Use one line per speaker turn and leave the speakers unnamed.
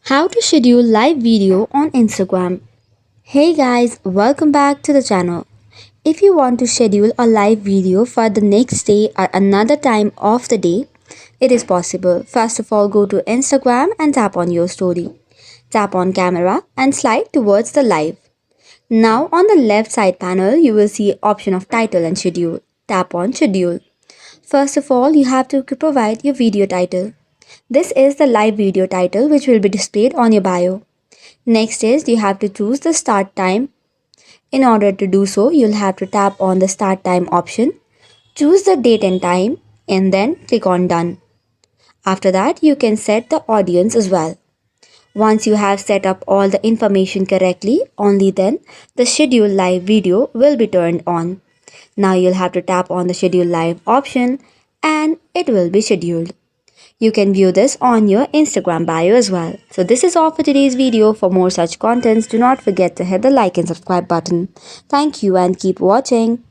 How to schedule live video on Instagram. Hey guys, welcome back to the channel. If you want to schedule a live video for the next day or another time of the day, it is possible. First of all, go to Instagram and tap on your story. Tap on camera and slide towards the live. Now on the left side panel, you will see option of title and schedule. Tap on schedule. First of all, you have to provide your video title. This is the live video title which will be displayed on your bio. Next is you have to choose the start time. In order to do so, you'll have to tap on the start time option, choose the date and time, and then click on done. After that, you can set the audience as well. Once you have set up all the information correctly, only then the schedule live video will be turned on. Now you'll have to tap on the schedule live option and it will be scheduled. You can view this on your Instagram bio as well. So this is all for today's video. For more such contents, do not forget to hit the like and subscribe button. Thank you and keep watching.